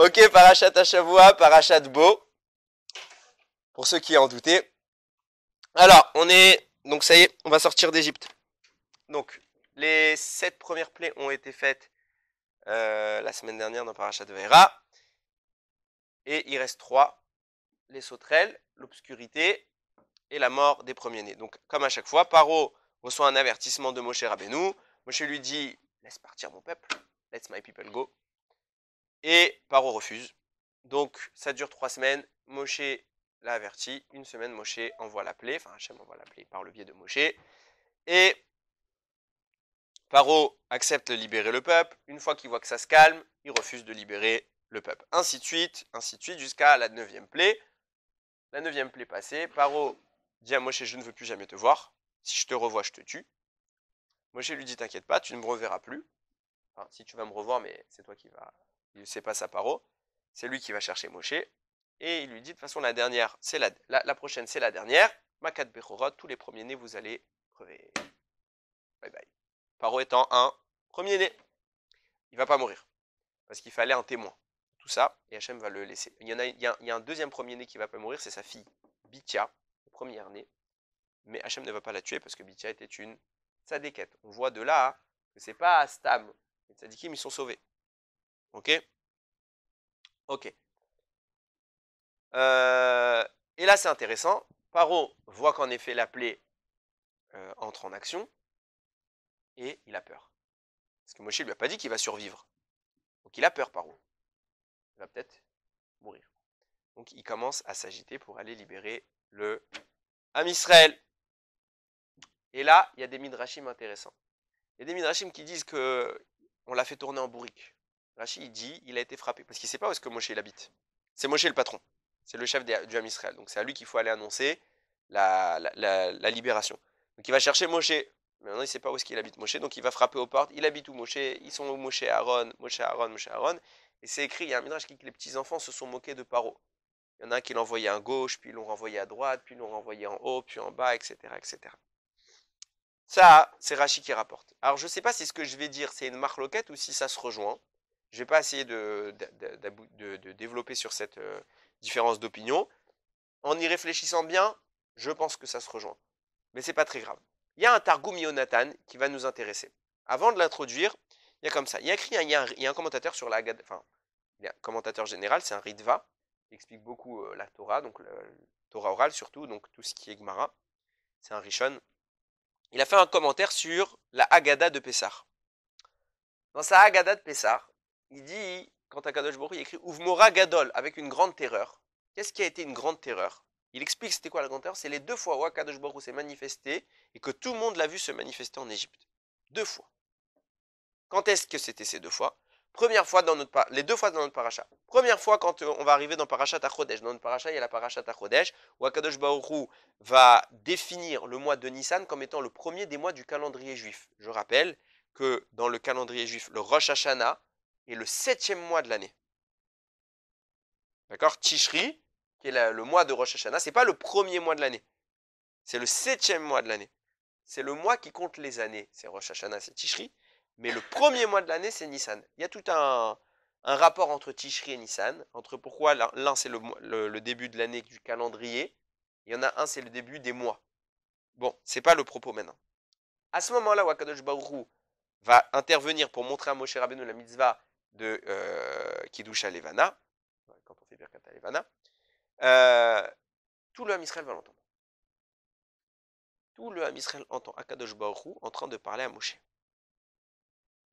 Ok, Parashat Hashavua, Parashat Bo. Pour ceux qui en doutaient. Alors, donc ça y est, on va sortir d'Égypte. Donc, les 7 premières plaies ont été faites la semaine dernière dans Parashat Vaera. Et il reste 3. Les sauterelles, l'obscurité et la mort des premiers-nés. Donc, comme à chaque fois, Paro reçoit un avertissement de Moshe Rabbeinu. Moshe lui dit, laisse partir mon peuple, let my people go. Et Paro refuse. Donc, ça dure 3 semaines. Moshe l'a averti. Une semaine, Moshe envoie la plaie. Enfin, Hachem envoie la plaie par le biais de Moshe. Et Paro accepte de libérer le peuple. Une fois qu'il voit que ça se calme, il refuse de libérer le peuple. Ainsi de suite, jusqu'à la 9e plaie. La 9e plaie passée, Paro dit à Moshe, je ne veux plus jamais te voir. Si je te revois, je te tue. Moshe lui dit, t'inquiète pas, tu ne me reverras plus. Enfin, si tu vas me revoir, mais c'est toi qui vas... C'est pas ça, Paro. C'est lui qui va chercher Moshe. Et il lui dit, de toute façon, la dernière, c'est la prochaine, c'est la dernière. Makat Bechorot, tous les premiers-nés, vous allez crever. Bye bye. Paro étant un premier-né. Il va pas mourir. Parce qu'il fallait un témoin. Tout ça, et Hachem va le laisser. Il y a un deuxième premier-né qui va pas mourir, c'est sa fille, Bithia, première-née. Mais Hachem ne va pas la tuer parce que Bithia était une tzadékette. On voit de là que c'est pas Stam. Les tzadikim, ils sont sauvés. Ok. Ok. Et là, c'est intéressant. Paro voit qu'en effet la plaie entre en action et il a peur. Parce que Moshe lui a pas dit qu'il va survivre. Donc il a peur, Paro. Il va peut-être mourir. Donc il commence à s'agiter pour aller libérer le Am Israël. Et là, il y a des midrashim intéressants. Il y a des midrashim qui disent que on l'a fait tourner en bourrique. Rashi, il dit, il a été frappé. Parce qu'il ne sait pas où est-ce que Moshe il habite. C'est Moshe le patron. C'est le chef du Am Israël. Donc c'est à lui qu'il faut aller annoncer la libération. Donc il va chercher Moshe. Mais maintenant, il ne sait pas où est-ce qu'il habite Moshe. Donc il va frapper aux portes. Il habite où Moshe? Ils sont où Moshe, Aaron, Moshe, Aaron, Moshe, Aaron. Et c'est écrit, il y a un midrash qui dit que les petits-enfants se sont moqués de Paro. Il y en a un qui l'ont envoyé à gauche, puis ils l'ont renvoyé à droite, puis ils l'ont renvoyé en haut, puis en bas, etc. etc. Ça, c'est Rashi qui rapporte. Alors, je ne sais pas si ce que je vais dire, c'est une marloquette ou si ça se rejoint. Je ne vais pas essayer de développer sur cette différence d'opinion. En y réfléchissant bien, je pense que ça se rejoint. Mais c'est pas très grave. Il y a un Targum Yonatan qui va nous intéresser. Avant de l'introduire, il y a comme ça. Il y a un commentateur sur la Haggadah, enfin, il y a un commentateur général, c'est un Ritva, qui explique beaucoup la Torah, donc le Torah orale surtout, donc tout ce qui est Gemara. C'est un Rishon. Il a fait un commentaire sur la Haggadah de Pessah. Dans sa Haggadah de Pessah, il dit, quand à Kadosh Baruch Hu, il écrit Uvmora Gadol, avec une grande terreur. Qu'est-ce qui a été une grande terreur? Il explique c'était quoi la grande terreur. C'est les 2 fois où Kadosh Baruch Hu s'est manifesté et que tout le monde l'a vu se manifester en Égypte. 2 fois. Quand est-ce que c'était ces 2 fois? Première fois les 2 fois dans notre paracha. Première fois quand on va arriver dans Parashat HaChodesh. Dans notre paracha, il y a la Parashat HaChodesh où Akadosh Baruch Hu va définir le mois de Nissan comme étant le premier des mois du calendrier juif. Je rappelle que dans le calendrier juif, le Rosh Hashanah est le 7e mois de l'année. D'accord? Tishri, qui est le mois de Rosh Hashanah, c'est pas le premier mois de l'année. C'est le 7e mois de l'année. C'est le mois qui compte les années. C'est Rosh Hashanah, c'est Tishri. Mais le premier mois de l'année, c'est Nissan. Il y a tout un rapport entre Tishri et Nissan, entre pourquoi l'un c'est le début de l'année du calendrier, il y en a un c'est le début des mois. Bon, c'est pas le propos maintenant. À ce moment-là, Akadosh Baruch Hu va intervenir pour montrer à Moshe Rabbeinu la mitzvah de Kiddush Levana, quand on fait Birkat Levana, tout le Ham Israël va l'entendre. Tout le Ham Israël entend Akadosh Baruch Hu en train de parler à Moshe.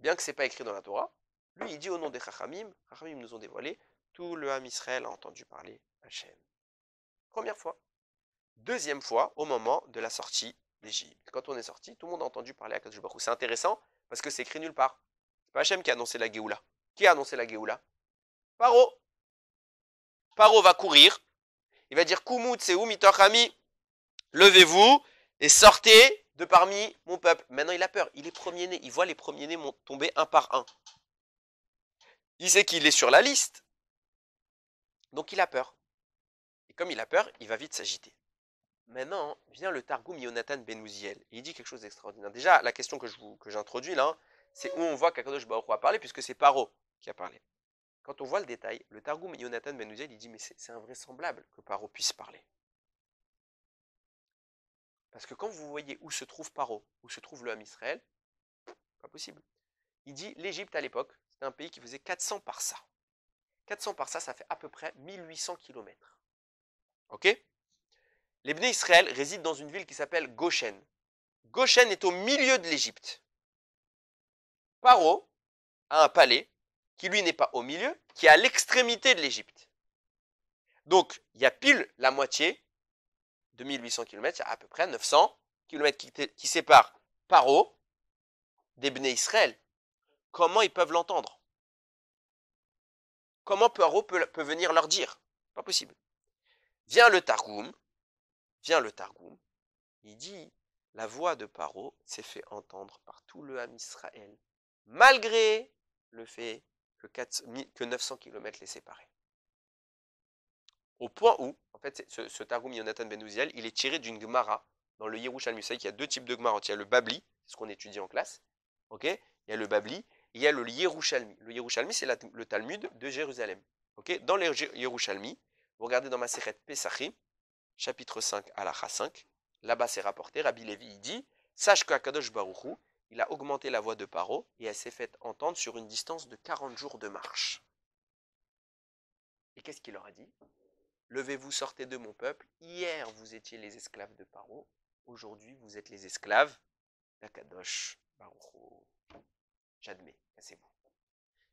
Bien que ce n'est pas écrit dans la Torah, lui il dit au nom des Chachamim, Chachamim nous ont dévoilé, tout le Ham Israël a entendu parler Hachem. Première fois. Deuxième fois, au moment de la sortie d'Égypte. Quand on est sorti, tout le monde a entendu parler à Kadosh Baruch Hu. C'est intéressant parce que c'est écrit nulle part. C'est pas Hachem qui a annoncé la Géoula. Qui a annoncé la Géoula? Paro. Paro va courir. Il va dire Kumut Seu Mitochami, levez-vous et sortez de parmi mon peuple. Maintenant, il a peur. Il est premier-né. Il voit les premiers-nés tomber un par un. Il sait qu'il est sur la liste. Donc, il a peur. Et comme il a peur, il va vite s'agiter. Maintenant, vient le Targum Yonatan Ben Uziel. Et il dit quelque chose d'extraordinaire. Déjà, la question que j'introduis là, c'est où on voit qu'Akadosh Baruch Hu a parlé, puisque c'est Paro qui a parlé. quand on voit le détail, le Targum Yonatan Ben Uziel, il dit mais c'est invraisemblable que Paro puisse parler. Parce que quand vous voyez où se trouve Paro, où se trouve le Ham Israël, pas possible. Il dit l'Égypte à l'époque, c'était un pays qui faisait 400 parsa. 400 parsa, ça fait à peu près 1800 km. Ok? Les Bnei Israël résident dans une ville qui s'appelle Goshen. Goshen est au milieu de l'Égypte. Paro a un palais qui lui n'est pas au milieu, qui est à l'extrémité de l'Égypte. Donc, il y a pile la moitié de 1800 km, il y a à peu près 900 km qui séparent Paro des Bnei Israël. Comment ils peuvent l'entendre? Comment Paro peut venir leur dire? Pas possible. Vient le Targum, il dit, la voix de Paro s'est fait entendre par tout le Ham Israël, malgré le fait que 900 km les séparaient. Au point où, en fait, ce Targum Yonatan Ben Uziel, il est tiré d'une Gemara dans le Yerushalmi. Vous savez qu'il y a deux types de Gemara. Il y a le Babli, c'est ce qu'on étudie en classe. Ok? Il y a le Babli, et il y a le Yerushalmi. Le Yerushalmi, c'est le Talmud de Jérusalem. Ok? Dans le Yerushalmi, vous regardez dans Masechet Pesachim, chapitre 5, Halacha 5, là-bas c'est rapporté, Rabbi Lévi il dit, sache qu'Akadosh Baruch Hu, il a augmenté la voix de Paro et elle s'est faite entendre sur une distance de 40 jours de marche. Et qu'est-ce qu'il leur a dit? Levez-vous, sortez de mon peuple. Hier, vous étiez les esclaves de Paro. Aujourd'hui, vous êtes les esclaves d'Akadosh Baruch Hu. J'admets, cassez-vous.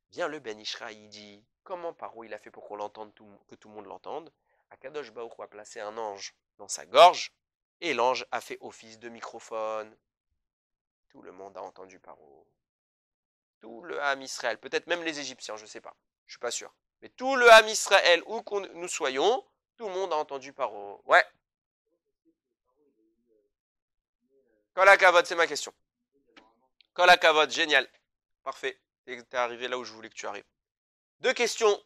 Vient le Ben Ishra, il dit, comment Paro il a fait pour qu'on l'entende, que tout le monde l'entende? Akadosh Baruch Hu a placé un ange dans sa gorge, et l'ange a fait office de microphone. Tout le monde a entendu Paro. Tout le Ham Israël, peut-être même les Égyptiens, je ne sais pas, je ne suis pas sûr. Mais tout le Ham Israël, où que nous soyons, tout le monde a entendu Paro. Ouais. Kol hakavod, c'est ma question. Kol hakavod, génial. Parfait. T'es arrivé là où je voulais que tu arrives. Deux questions.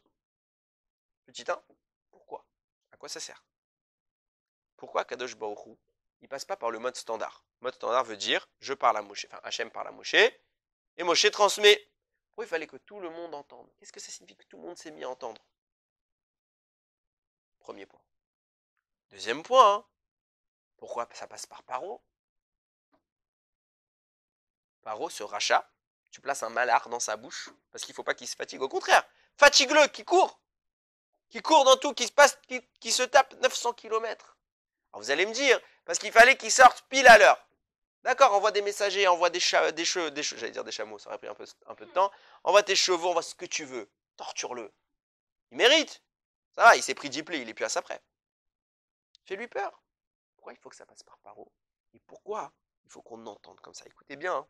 Petit 1. Pourquoi? À quoi ça sert? Pourquoi Kadosh Baruch Hu, il passe pas par le mode standard? Le mode standard veut dire, je parle à Moshe, enfin Hachem parle à Moshe, et Moshe transmet. Pourquoi il fallait que tout le monde entende? Qu'est-ce que ça signifie que tout le monde s'est mis à entendre? Premier point. Deuxième point, hein. Pourquoi ça passe par Paro? Paro, ce rachat, tu places un malard dans sa bouche, parce qu'il ne faut pas qu'il se fatigue. Au contraire, fatigue-le, qui court dans tout, qui se tape 900 km. Alors vous allez me dire, parce qu'il fallait qu'il sorte pile à l'heure. D'accord, envoie des messagers, envoie j'allais dire des chameaux, ça aurait pris un peu de temps. Envoie tes chevaux, envoie ce que tu veux. Torture-le. Il mérite. Ça va, il s'est pris 10 plaies, il est plus à sa près. Fais-lui peur. Pourquoi il faut que ça passe par Paro? Et pourquoi il faut qu'on entende comme ça? Écoutez bien, hein.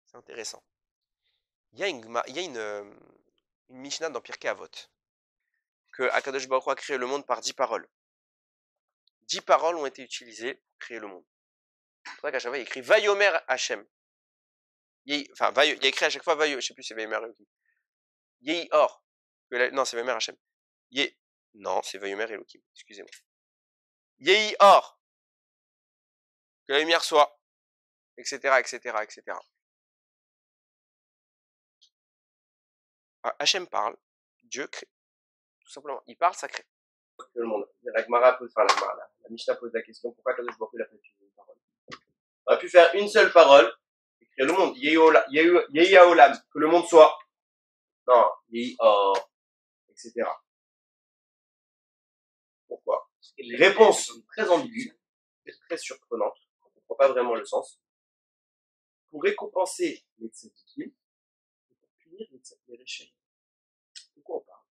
C'est intéressant. Il y a une Mishnah dans Pirkei Avot, que Akadosh Baruch Hu a créé le monde par 10 paroles. 10 paroles ont été utilisées pour créer le monde. C'est pour ça qu'à chaque fois, il écrit Vayomer Hachem. Il y a écrit à chaque fois Vayomer, je sais plus si c'est Vayomer Elohim. Yehi Or. Non, c'est Vayomer Hachem. Non, c'est Vayomer Elohim, excusez-moi. Yehi Or. Que la lumière soit, etc., etc., etc. Hachem parle, Dieu crée. Tout simplement. Il parle, ça crée. Le monde. La Gemara pose, enfin la Mishnah pose la question, pourquoi Kadosh Baruch Hu a fait une parole? On aurait pu faire une seule parole et créer le monde. Yehi Haolam, que le monde soit. Non, Yehi Or, etc. Pourquoi? Les réponses sont très ambiguës, très surprenantes. On ne comprend pas vraiment le sens. Pour récompenser les tzadikim et pour punir les réchèmes. De quoi on parle?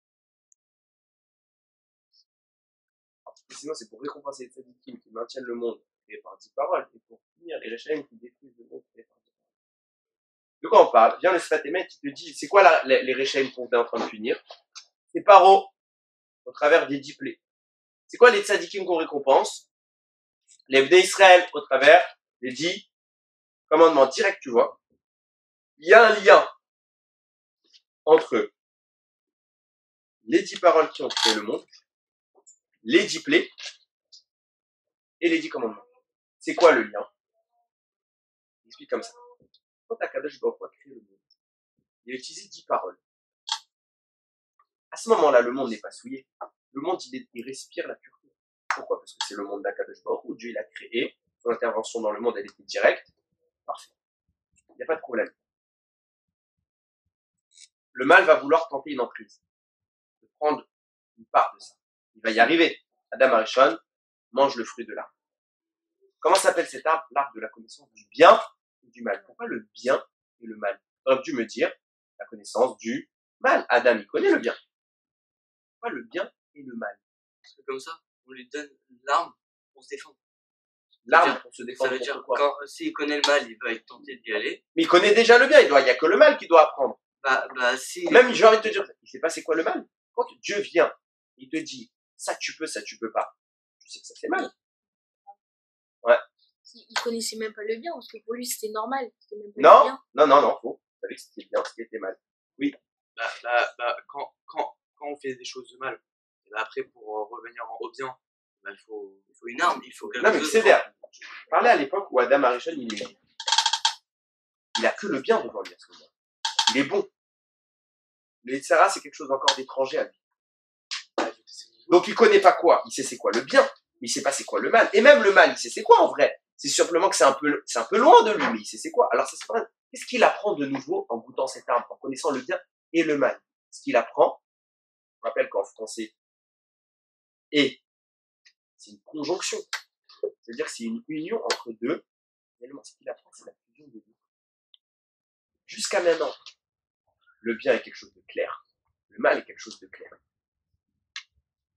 Sinon, c'est pour récompenser les tzadikim qui maintiennent le monde créé par 10 paroles et pour punir les réchèmes qui détruisent le monde créé par 10 paroles. De quoi on parle? Viens le Sfat Emet qui te dit, c'est quoi les réchèmes qu'on est en train de punir? C'est Paro, au travers des 10 plaies. C'est quoi les tzadikim qu'on récompense? Les Bnei Israël, au travers des 10 commandements directs, tu vois. Il y a un lien entre les 10 paroles qui ont créé le monde, les 10 plaies et les 10 commandements. C'est quoi le lien? Je explique comme ça. Quand Akadosh Baruch Hu a créé le monde, il a utilisé 10 paroles. À ce moment-là, le monde n'est pas souillé. Le monde, il respire la pureté. Pourquoi? Parce que c'est le monde d'Akadosh Baruch Hu, Dieu il a créé, son intervention dans le monde, elle était directe. Parfait. Il n'y a pas de problème. Le mal va vouloir tenter une emprise, de prendre une part de ça. Il va y arriver. Adam Arishon mange le fruit de l'arbre. Comment s'appelle cet arbre? L'arbre de la connaissance du bien et du mal. Pourquoi le bien et le mal? Tu aurais dû me dire la connaissance du mal. Adam, il connaît le bien. Pourquoi le bien et le mal? Parce que comme ça, on lui donne l'arme pour se défendre. L'arme pour se Ça défendre veut contre dire, quoi? quand s'il connaît le mal, il va être tenté d'y aller. Mais il connaît déjà le bien, il n'y a que le mal qu'il doit apprendre. Si. Même, j'ai envie de te dire, il sait pas c'est quoi le mal. Quand Dieu vient, il te dit, ça tu peux pas. Tu sais que ça fait mal. Ouais. Il connaissait même pas le bien, parce que pour lui c'était normal. C'était même pas le bien. Non, faux. Il savait que c'était bien, ce qui était mal. Oui. Quand on fait des choses de mal, et après pour revenir au bien, il faut une arme, il faut quelque Non, mais chose. c'est d'air. Parlez à l'époque où Adam Arishon, il a que le bien devant lui à ce moment-là. Il est bon. Le Yitzhara, c'est quelque chose encore d'étranger à lui. Donc il connaît pas quoi? Il sait c'est quoi le bien, mais il sait pas c'est quoi le mal. Et même le mal, il sait c'est quoi en vrai? C'est simplement que c'est un peu loin de lui, mais il sait c'est quoi. Alors ça se passe. Qu'est-ce qu'il apprend de nouveau en goûtant cette arme, en connaissant le bien et le mal? Ce qu'il apprend, je rappelle qu'en français, et c'est une conjonction. C'est-à-dire que c'est une union entre deux éléments. Ce qu'il apprend, c'est la fusion des deux. Jusqu'à maintenant, le bien est quelque chose de clair. Le mal est quelque chose de clair.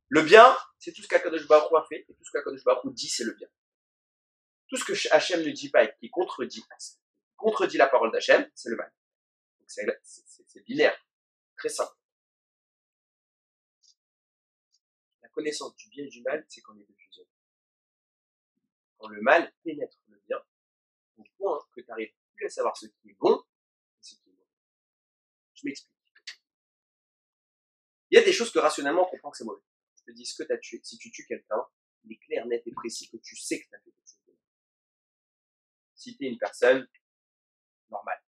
Le bien, c'est tout ce qu'Akadosh Baruch Hu a fait, et tout ce qu'Akadosh Baruch Hu dit, c'est le bien. Tout ce que Hachem ne dit pas et qui contredit la parole d'Hachem, c'est le mal. Donc c'est binaire. Très simple. La connaissance du bien et du mal, c'est quand les deux fusionnent. Quand le mal pénètre le bien, au point que tu n'arrives plus à savoir ce qui est bon et ce qui est mauvais. Je m'explique. Il y a des choses que rationnellement on comprend que c'est mauvais. Je te dis ce que tu as tué. Si tu tues quelqu'un, il est clair, net et précis que tu sais que tu as fait quelque chose de mal. Si tu es une personne normale,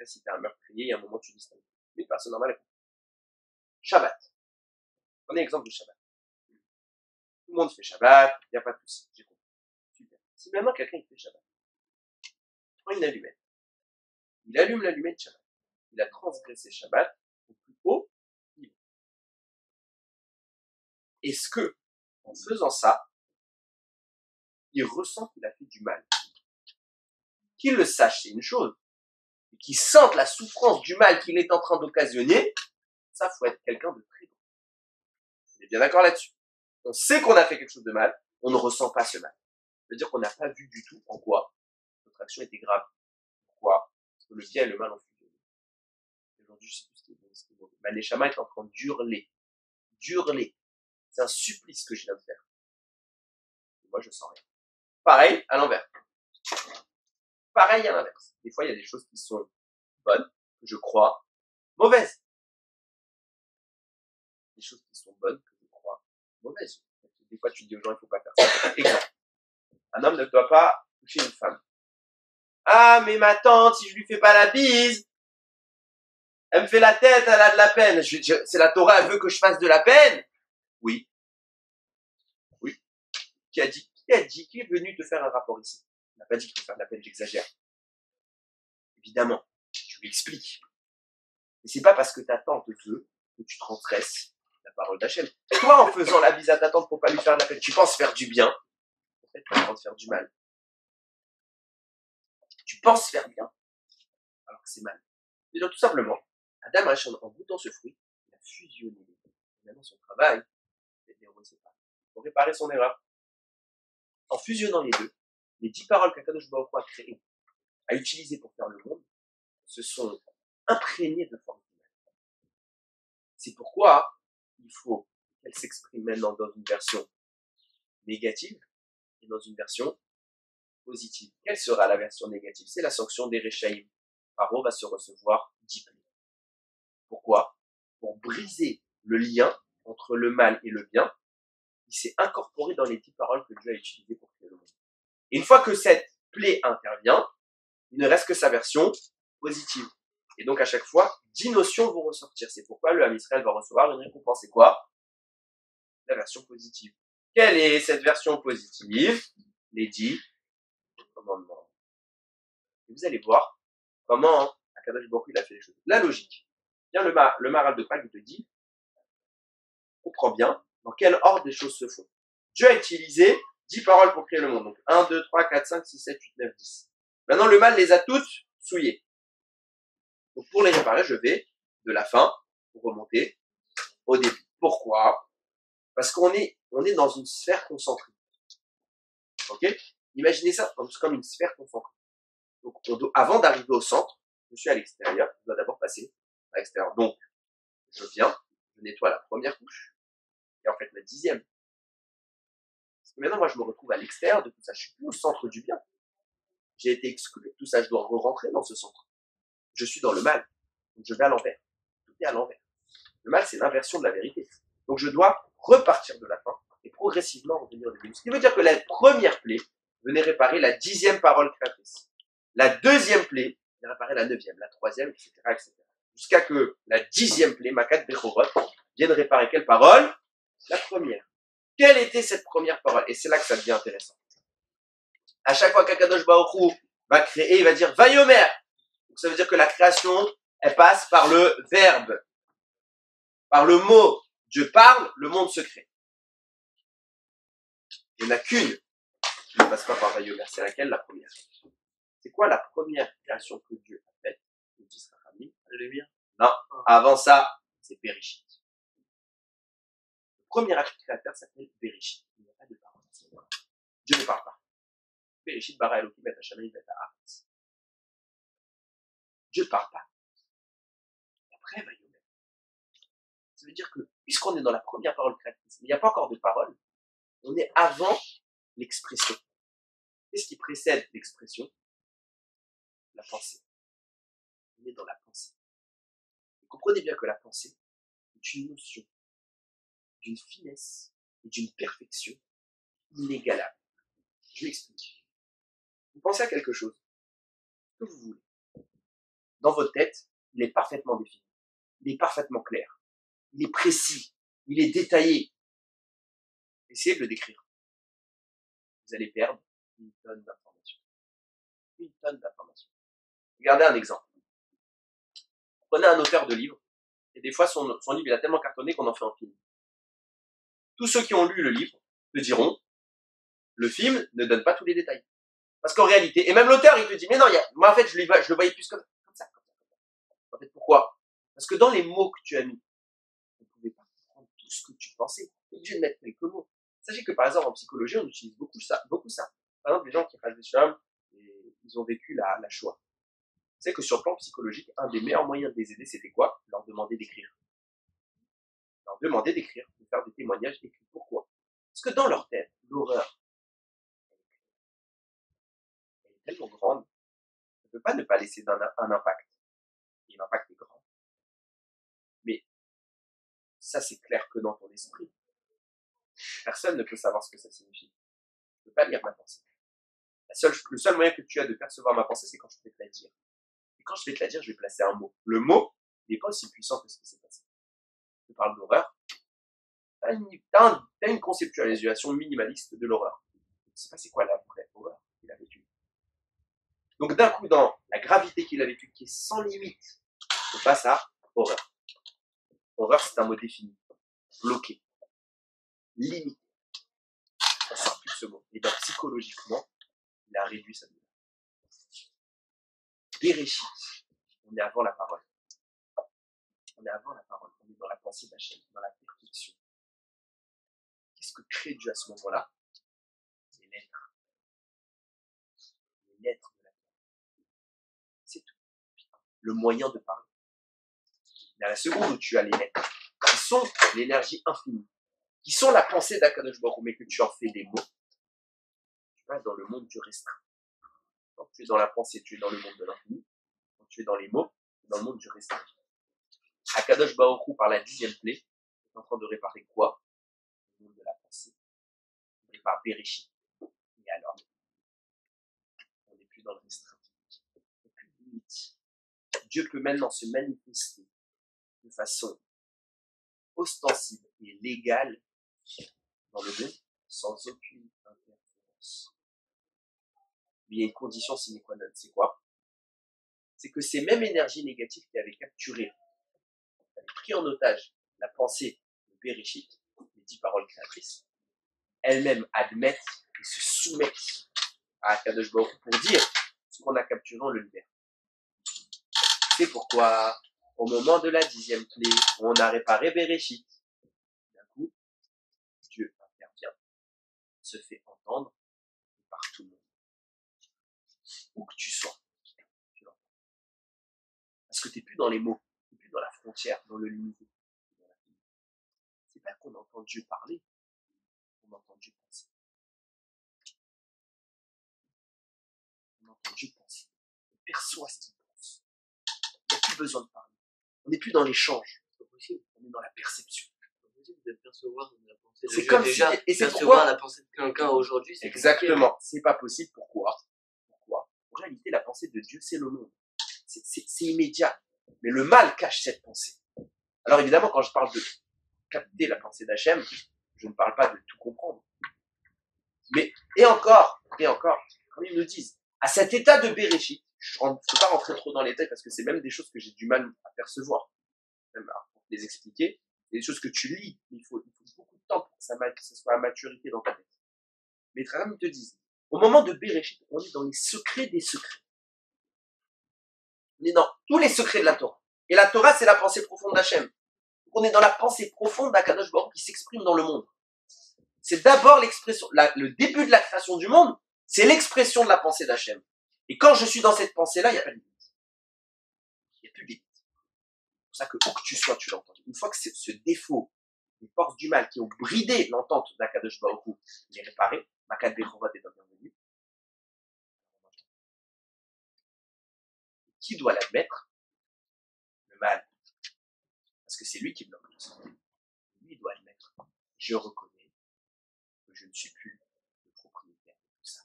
si tu es un meurtrier, il y a un moment tu distingues. Mais une personne normale, Shabbat. Prenez l'exemple du Shabbat. Tout le monde fait Shabbat, il n'y a pas de souci, j'ai compris. Super. Si maintenant quelqu'un fait Shabbat, il prend une allumette, il allume l'allumette Shabbat, il a transgressé Shabbat au plus haut niveau. Est-ce que, en faisant ça, il ressent qu'il a fait du mal? Qu'il le sache, c'est une chose. Et qu'il sente la souffrance du mal qu'il est en train d'occasionner, ça, faut être quelqu'un de très grand. On est bien d'accord là-dessus. On sait qu'on a fait quelque chose de mal, on ne ressent pas ce mal. C'est-à-dire qu'on n'a pas vu du tout en quoi notre action était grave. Pourquoi? Parce que le bien et le mal ont fusionné. Aujourd'hui, je sais plus ce qui est bon, ce qui est mauvais. Ma neshama est en train d'hurler. D'hurler. C'est un supplice que je viens de faire. Et moi, je sens rien. Pareil, à l'envers. Pareil à l'inverse. Des fois, il y a des choses qui sont bonnes, que je crois, mauvaises. Des choses qui sont bonnes, que je crois, mauvaises. Des fois, tu dis aux gens, il faut pas faire ça. Exemple. Un homme ne doit pas toucher une femme. Ah, mais ma tante, si je lui fais pas la bise, elle me fait la tête, elle a de la peine. C'est la Torah, elle veut que je fasse de la peine? Oui. Oui. Qui a dit? Qui est venu te faire un rapport ici? On n'a pas dit qu'il faut faire de la peine, j'exagère. Évidemment. Je lui explique. Mais c'est pas parce que ta tante veut que tu transgresses la parole d'Hachem. Toi, en faisant la bise à ta tante pour pas lui faire de la peine, tu penses faire du bien. En fait, tu es en train de faire du mal. Tu penses faire bien, alors que c'est mal. Déjà, tout simplement, Adam Arishon, en goûtant ce fruit, il a fusionné les deux. Maintenant, son travail, c'est de les séparer. Pour réparer son erreur. En fusionnant les deux, les 10 paroles qu'Akadosh Baruch Hu a créées, a utilisées pour faire le monde, se sont imprégnées de forme humaine. C'est pourquoi il faut qu'elle s'exprime maintenant dans une version négative et dans une version positive. Quelle sera la version négative? C'est la sanction des Réchaïm. Paro va se recevoir 10 plaies. Pourquoi? Pour briser le lien entre le mal et le bien, il s'est incorporé dans les 10 paroles que Dieu a utilisées pour créer le monde. Et une fois que cette plaie intervient, il ne reste que sa version positive. Et donc, à chaque fois, 10 notions vont ressortir. C'est pourquoi le Ham Israël va recevoir une récompense. C'est quoi? La version positive. Quelle est cette version positive? Les 10 commandements. Et vous allez voir comment Akadosh Baruch Hu, il a fait les choses. La logique. Bien, le Maharal de Prague, il te dit, comprends bien dans quel ordre les choses se font. Dieu a utilisé 10 paroles pour créer le monde. Donc 1, 2, 3, 4, 5, 6, 7, 8, 9, 10. Maintenant, le mal les a toutes souillées. Donc pour les réparer, je vais de la fin pour remonter au début. Pourquoi? Parce qu'on est dans une sphère concentrique. Ok? Imaginez ça comme une sphère concentrique. Donc avant d'arriver au centre, je suis à l'extérieur, je dois d'abord passer à l'extérieur. Donc, je viens, je nettoie la première couche, et en fait la 10e. Parce que maintenant, moi, je me retrouve à l'extérieur de tout ça. Je suis plus au centre du bien. J'ai été exclu de tout ça, je dois re-rentrer dans ce centre. Je suis dans le mal. Donc, je vais à l'envers. Tout est à l'envers. Le mal, c'est l'inversion de la vérité. Donc, je dois repartir de la fin et progressivement revenir au début. Ce qui veut dire que la première plaie venait réparer la 10e parole créatrice. La deuxième plaie venait réparer la 9e, la 3e, etc., etc. Jusqu'à que la 10e plaie, Makat Bechorot, vienne réparer quelle parole? La première. Quelle était cette première parole? Et c'est là que ça devient intéressant. À chaque fois qu'Akadosh Baruch Hu va créer, il va dire Vayomer. Donc ça veut dire que la création, elle passe par le verbe, par le mot. Dieu parle, le monde se crée. Il n'y en a qu'une qui ne passe pas par Vayomer. C'est laquelle? La première. C'est quoi la première création que Dieu a faite? La lumière? Non. Avant ça, c'est Bereshit. Le premier acte créateur s'appelle Bereshit. Il n'y a pas de parole. Dieu ne parle pas. Bereshit bara Elohim et Hashamayim et Haaretz. Dieu ne parle pas. Après, Vayomer. Ça veut dire que, puisqu'on est dans la première parole créatrice, il n'y a pas encore de parole, on est avant l'expression. Qu'est-ce qui précède l'expression? La pensée. On est dans la pensée. Vous comprenez bien que la pensée est une notion d'une finesse et d'une perfection inégalable. Je m'explique. Vous pensez à quelque chose, ce que vous voulez. Dans votre tête, il est parfaitement défini. Il est parfaitement clair. Il est précis. Il est détaillé. Essayez de le décrire. Vous allez perdre une tonne d'informations. Une tonne d'informations. Regardez un exemple. Prenez un auteur de livre, et des fois son livre il a tellement cartonné qu'on en fait un film. Tous ceux qui ont lu le livre te diront, le film ne donne pas tous les détails. Parce qu'en réalité, et même l'auteur il te dit, mais non, moi en fait je le voyais plus comme ça. En fait, pourquoi? Parce que dans les mots que tu as mis, on ne pouvait pas comprendre tout ce que tu pensais. Tu es obligé de mettre quelques mots. Sachez que par exemple en psychologie, on utilise beaucoup ça. Par exemple, les gens qui passent des Shalom, ils ont vécu la Shoah. Vous savez que sur le plan psychologique, un des meilleurs moyens de les aider, c'était quoi? Leur demander d'écrire. Leur demander d'écrire, de faire des témoignages écrits. Pourquoi? Parce que dans leur tête, l'horreur, elle est tellement grande, ça ne peut pas ne pas laisser un impact. Et l'impact est grand. Mais ça, c'est clair que dans ton esprit, personne ne peut savoir ce que ça signifie. Tu ne peux pas lire ma pensée. Le seul moyen que tu as de percevoir ma pensée, c'est quand je vais te la dire. Et quand je vais te la dire, je vais placer un mot. Le mot n'est pas aussi puissant que ce qui s'est passé. Je parle d'horreur. T'as une conceptualisation minimaliste de l'horreur. Tu ne sais pas c'est quoi la vraie horreur qu'il a vécue. Donc d'un coup, dans la gravité qu'il a vécue, qui est sans limite, on passe à horreur. Horreur, c'est un mot défini. Bloqué. Limité. On ne sort plus de ce mot. Et donc psychologiquement, il a réduit sa douleur. Bereshit, on est avant la parole. On est avant la parole. On est dans la pensée d'Hachem, dans la perfection. Qu'est-ce que crée Dieu à ce moment-là? Les lettres. Les lettres de la terre. C'est tout. Le moyen de parler. Mais à la seconde où tu as les lettres, qui sont l'énergie infinie, qui sont la pensée d'Akadosh Baruch Hu, mais que tu en fais des mots, tu passes dans le monde du restreint. Quand tu es dans la pensée, tu es dans le monde de l'infini. Quand tu es dans les mots, tu es dans le monde du restreint. Akadosh Baruch Hu, par la 10e plaie, est en train de réparer quoi? Le monde de la pensée. Il répare Bereshit. Et alors, on n'est plus dans le restreint. Il n'y a plus de limite. Dieu peut maintenant se manifester de façon ostensible et légale dans le monde sans aucune interférence. Mais il y a une condition sine qua non, c'est quoi? C'est que ces mêmes énergies négatives qui avaient capturé, qui avaient pris en otage la pensée de Bereshit, les 10 paroles créatrices, elles-mêmes admettent et se soumettent à Akadosh Baruch Hu pour dire ce qu'on a capturé, on le libère. C'est pourquoi, au moment de la 10e clé, où on a réparé Bereshit, d'un coup, Dieu intervient, se fait entendre par tout le monde. Où que tu sois, tu l'entends. Parce que tu n'es plus dans les mots, tu n'es plus dans la frontière, dans le limité. C'est pas qu'on entend Dieu parler, on entend Dieu penser. On entend Dieu penser. On perçoit ce qu'il pense. Il n'y a plus besoin de parler. On n'est plus dans l'échange. C'est pas possible. On est dans la perception. C'est pas possible de percevoir la pensée de C'est Dieu comme déjà. si, et c'est Percevoir pourquoi, la pensée de quelqu'un aujourd'hui, c'est exactement, c'est pas possible. Pourquoi? En réalité, la pensée de Dieu, c'est le monde. C'est immédiat. Mais le mal cache cette pensée. Alors évidemment, quand je parle de capter la pensée d'Hachem, je ne parle pas de tout comprendre. Mais, et encore, comme ils nous disent, à cet état de Bereshit, je ne peux pas rentrer trop dans les détails parce que c'est même des choses que j'ai du mal à percevoir. Même pour les expliquer, c'est des choses que tu lis, il faut beaucoup de temps pour que ça soit à maturité dans ta tête. Mais les Tramim te disent, au moment de Bereshit, on est dans les secrets des secrets. On est dans tous les secrets de la Torah. Et la Torah, c'est la pensée profonde d'Hachem. Donc on est dans la pensée profonde d'Akadosh Baruch qui s'exprime dans le monde. C'est d'abord l'expression, le début de la création du monde, c'est l'expression de la pensée d'Hachem. Et quand je suis dans cette pensée-là, il n'y a pas de limite. Il n'y a plus de limite. C'est pour ça que où que tu sois, tu l'entends. Une fois que ce défaut, les forces du mal qui ont bridé l'entente d'Akadosh Baruch Hu, il est réparé, Makat Bechorot est bienvenu. Qui doit l'admettre? Le mal. Parce que c'est lui qui bloque tout ça. Lui, il doit admettre. Je reconnais que je ne suis plus le propriétaire de tout ça.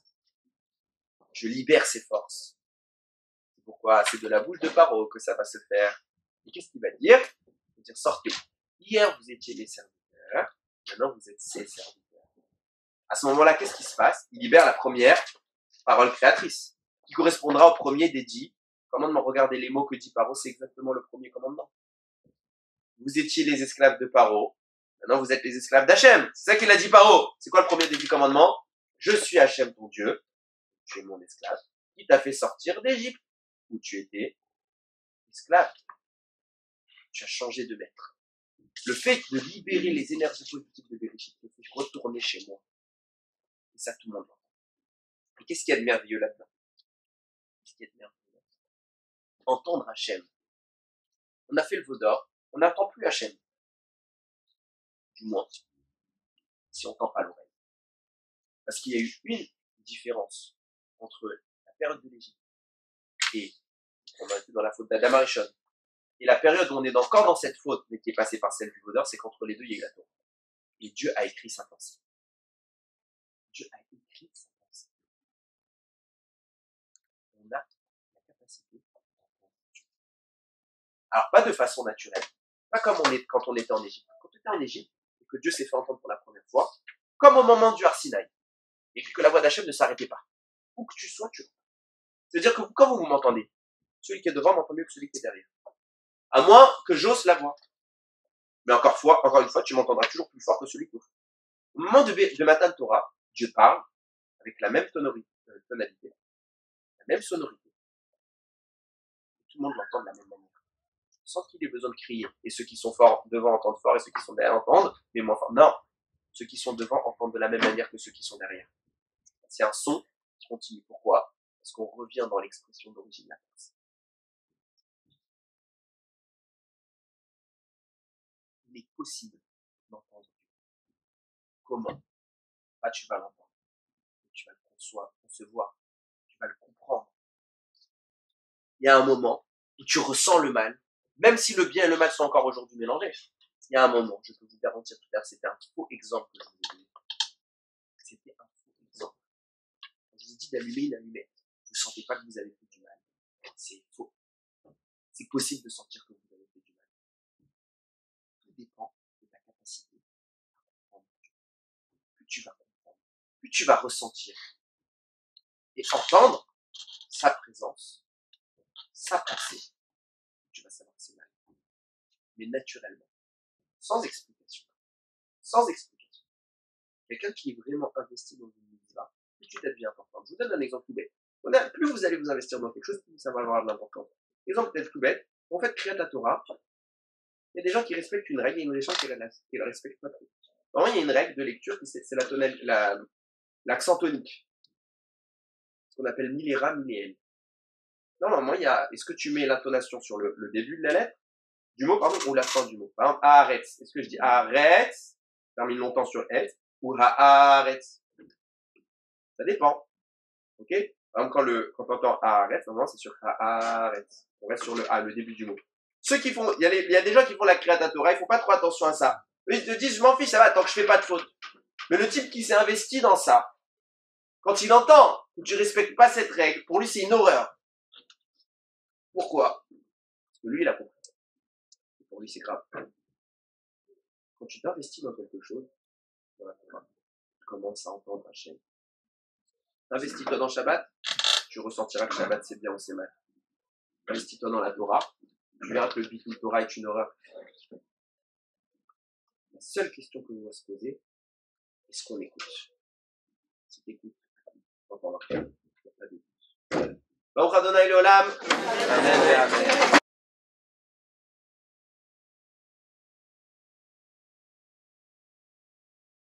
Je libère ses forces. C'est pourquoi c'est de la bouche de Paro que ça va se faire. Et qu'est-ce qu'il va dire? Il va dire, sortez. Hier, vous étiez les serviteurs. Maintenant, vous êtes ses serviteurs. À ce moment-là, qu'est-ce qui se passe? Il libère la première parole créatrice, qui correspondra au premier des 10 commandements. Regardez les mots que dit Paro, c'est exactement le premier commandement. Vous étiez les esclaves de Paro. Maintenant, vous êtes les esclaves d'Hachem. C'est ça qu'il a dit Paro. C'est quoi le premier des 10 commandements? Je suis Hachem, ton Dieu. Tu es mon esclave. Qui t'a fait sortir d'Égypte, où tu étais esclave. Tu as changé de maître. Le fait de libérer les énergies positives de Bereshit te fait retourner chez moi. Et ça, tout le monde l'entend. Et qu'est-ce qu'il y a de merveilleux là-dedans? Qu'est-ce qu'il y a de merveilleux là-dedans? Entendre Hachem. On a fait le veau d'or, on n'entend plus Hachem. Du moins, si on tend pas l'oreille. Parce qu'il y a eu une différence entre la période de l'Égypte et on a été dans la faute d'Adam Arishon. Et la période où on est encore dans cette faute, mais qui est passée par celle du veau d'or, c'est qu'entre les deux, il y a eu la Torah. Et Dieu a écrit sa pensée. Dieu a écrit sa pensée. On a la capacité d'entendre Dieu. Alors, pas de façon naturelle. Pas comme quand on était en Égypte. Quand on était en Égypte, et que Dieu s'est fait entendre pour la première fois, comme au moment du Har Sinaï, et puis que la voix d'Hachem ne s'arrêtait pas. Où que tu sois, tu l'entends. C'est-à-dire que quand vous m'entendez, celui qui est devant m'entend mieux que celui qui est derrière. À moins que j'ose la voix. Mais encore une fois, tu m'entendras toujours plus fort que celui qui est au fond. Au moment de Matan Torah, Dieu parle avec la même tonalité, la même sonorité. Tout le monde l'entend de la même manière. Sans qu'il ait besoin de crier. Et ceux qui sont forts devant entendent fort et ceux qui sont derrière entendent, mais moins fort. Non. Ceux qui sont devant entendent de la même manière que ceux qui sont derrière. C'est un son qui continue. Pourquoi? Parce qu'on revient dans l'expression d'origine de la pensée. Il est possible d'entendre Dieu. Comment? Pas tu vas l'entendre. Tu vas le concevoir. Tu vas le comprendre. Il y a un moment où tu ressens le mal, même si le bien et le mal sont encore aujourd'hui mélangés. Il y a un moment, je peux vous garantir tout à l'heure, c'était un faux exemple que je vous ai donné. C'était un faux exemple. Je vous ai dit d'allumer une allumette. Vous ne sentez pas que vous avez fait du mal. C'est faux. c'est possible de sentir que vous avez fait du mal. Tout dépend de ta capacité à comprendre. Plus tu vas comprendre, plus tu vas ressentir et entendre sa présence, sa pensée, tu vas savoir que c'est mal. Mais naturellement, sans explication. Sans explication. Quelqu'un qui est vraiment investi dans une mitzvah, tout de suite elle devient importante. Je vous donne un exemple tout bête. Plus vous allez vous investir dans quelque chose, plus ça va avoir de l'importance. Exemple peut-être tout bête, en fait, Kriyat Torah, il y a des gens qui respectent une règle et il y a des gens qui la respectent pas trop. Normalement, il y a une règle de lecture, c'est l'accent tonique. Ce qu'on appelle milera, miléel. Normalement, est-ce que tu mets l'intonation sur le début de la lettre, du mot, pardon, ou la fin du mot? Par exemple, haaretz. Est-ce que je dis haaretz, termine longtemps sur et, ou haaretz? Ça dépend. Ok? Par exemple, quand on entend haaretz, normalement, c'est sur haaretz. On reste sur le début du mot. Ceux qui font, il y a des gens qui font la Kriyat Torah, ils font pas trop attention à ça. Eux, ils te disent, je m'en fiche, ça va, tant que je fais pas de faute. Mais le type qui s'est investi dans ça, quand il entend que tu respectes pas cette règle, pour lui, c'est une horreur. Pourquoi? Parce que lui, il a compris. Et pour lui, c'est grave. Quand tu t'investis dans quelque chose, tu commences à entendre Hachem. Investis-toi dans Shabbat, tu ressentiras que Shabbat c'est bien ou c'est mal. Investis-toi dans la Torah, tu verras que le bitul Torah est une horreur. La seule question que l'on va se poser, est-ce qu'on écoute? Si tu écoutes, tu entends la il n'y a pas de doute. Baruch Adonai Leolam. Amen et Amen.